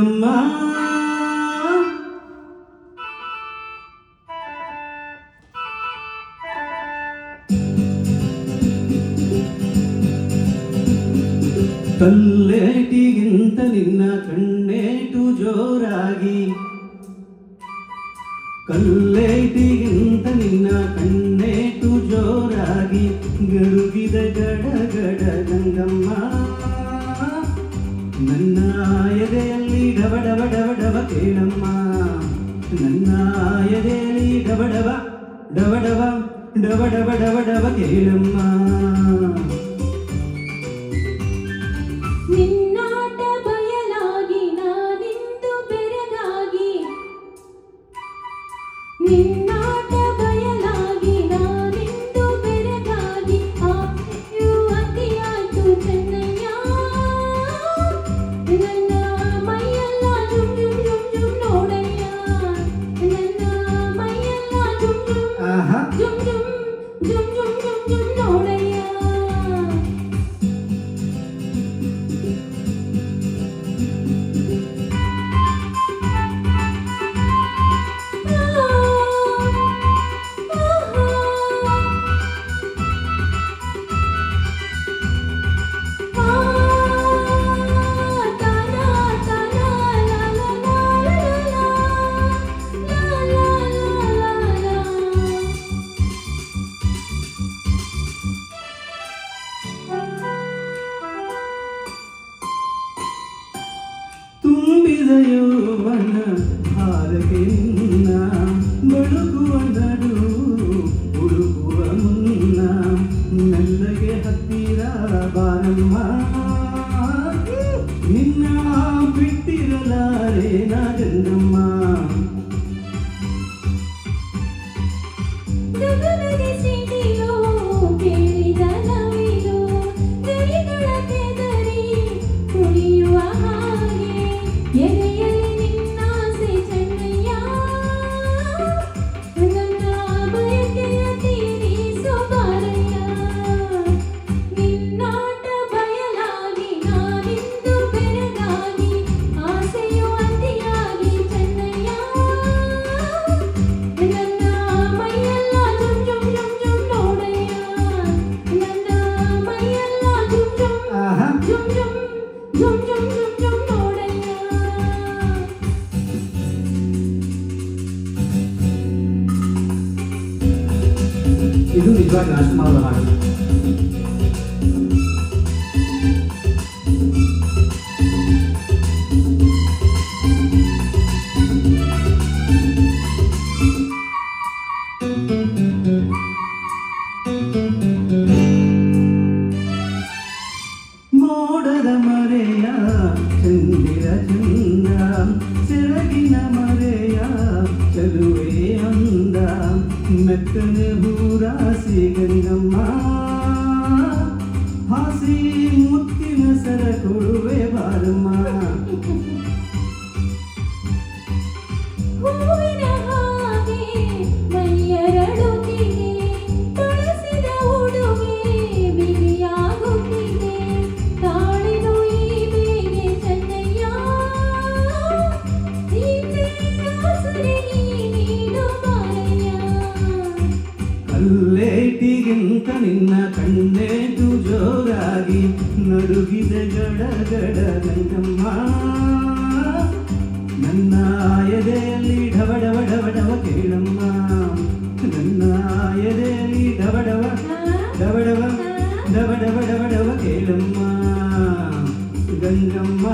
ಅಮ್ಮ ಕಲ್ಲೇಟಿಗಿಂತ ನಿನ್ನ ಕಣ್ಣೇಟು ಜೋರಾಗಿ, ಕಲ್ಲೇಟಿಗಿಂತ ನಿನ್ನ ಕಣ್ಣೇಟು ಜೋರಾಗಿ ಗಡುಗಿದ ಗಡಗಡ ಗಂಗಮ್ಮ. ನನ್ನ ಎದೆಯಲ್ಲಿ ಡಬಡವ ಡಬಡವ ಕೇಳಮ್ಮ, ನನ್ನ ಎದೆಯಲ್ಲಿ ಡಬಡವ ಡಬಡವ ಡಬಡವ ಡಬಡವ ಕೇಳಮ್ಮ. ನಿನ್ನಾಟ ಬಯಲಾಗಿ ನಾನಿಂದು ಬೆರಗಾಗಿ, ನಿನ್ನಾಟ ಬಯಲಾಗಿ ನಾನಿಂದು ಬೆರಗಾಗಿ ಆಸೆಯು ಅತಿಯಾಯ್ತು ಚೆನ್ನಯ್ಯ. ನನ್ನ ಮೈಯೆಲ್ಲ ಜುಮ್ ಜುಮ್ ಜುಮ್ ಜುಮ್ ನೋಡಯ್ಯ, ನನ್ನ ಮೈಯೆಲ್ಲ ಜುಮ್ ಜುಮ್ ಜುಮ್ ಜುಮ್ ಜುಮ್ ಜುಮ್ ಜುಮ್ ಜುಮ್ ನೋಡಯ್ಯ. ತುಂಬಿದ ಯೌವನ ಹಾರಗೆ ನಿನ್ನ ಬಳುಕುವ ನಡು ಹುಡುಕುವ ಮುನ್ನ ಮೆಲ್ಲಗೆ ಹತ್ತಿರ ಬಾರಮ್ಮ. ನಿನ್ನ ಬಿಟ್ಟಿರಲಾರೆ ನಾ ಗಂಗಮ್ಮ. ಗಗನದಿ ಸಿಡಿಲು ಕೇಳಿದ ನವಿಲು ಗರಿಗಳ ಕೆದರಿ ಕುಣಿಯುವ ಹಾಗೆ ಎದೆಯಲ್ಲಿ ನಿನ್ನಾಸೆ ಚೆನ್ನಯ್ಯ. ನನ್ನ ಬಯಕೆಯ ತೀರಿಸು ಬಾರಯ್ಯ. ನಿನ್ನಾಟ ಬಯಲಾಗಿ ನಾನಿಂದು ಬೆರಗಾಗಿ ಆಸೆಯು ಅತಿಯಾಗಿ ಚೆನ್ನಯ್ಯ. ನನ್ನ ಮೈಯೆಲ್ಲ ಜುಮ್ ಜುಮ್ ಜುಮ್ ಜುಮ್ ನೋಡಯ್ಯ, ನನ್ನ ಮೈಯೆಲ್ಲ ಜುಮ್ ಜುಮ್ ಜುಮ್ ಜುಮ್ ಜುಮ್ ಜುಮ್ ಜುಮ್ ಜುಮ್ ನೋಡಯ್ಯ. ಇದು ನಿಜವಾಗಿ ರಾಜ್ಕುಮಾರ್ ಹಾಡು. ಮೋಡದ ಮರೆಯ ಚಂದಿರ ಚಂದ, ಸೆರಗಿನ ಮರೆಯ ಚಲುವೆ ಅಂದ, ಮೆತ್ತನೆ ಹೂರಾಸಿ ಗಂಗಮ್ಮ. ಹಾಸಿ ಮುತ್ತಿನ ಸರ ಕೊಡುವೆ ಬಾರಮ್ಮ. ಹೂವಿನ ಹಾಗೆ ಮೈಯರಳುತ್ತಿದೆ, ತೊಳಸಿದ ಉಡುಗೆ ಬಿಗಿಯಾಗುತ್ತಿದೆ, ತಾಳಿದು ಈ ಬೇಗೆ ಚೆನ್ನಯ್ಯ. ಆಸರೆ ನೀಡು ಬಾರಯ್ಯ. ಕಲ್ಲೇಟಿಗಿಂತ ನಿನ್ನ ಕಣ್ಣೇಟು ಜೋರಾಗಿ ನಡುಗಿದ ಗಡಗಡ ಗಂಗಮ್ಮ. ನನ್ನ ಎದೆಯಲ್ಲಿ ಡಬಡವ ಡಬಡವ ಕೇಳಮ್ಮ, ನನ್ನ ಎದೆಯಲ್ಲಿ ಡಬಡವ ಡಬಡವ ಡಬಡವ ಡಬಡವ ಕೇಳಮ್ಮ ಗಂಗಮ್ಮ.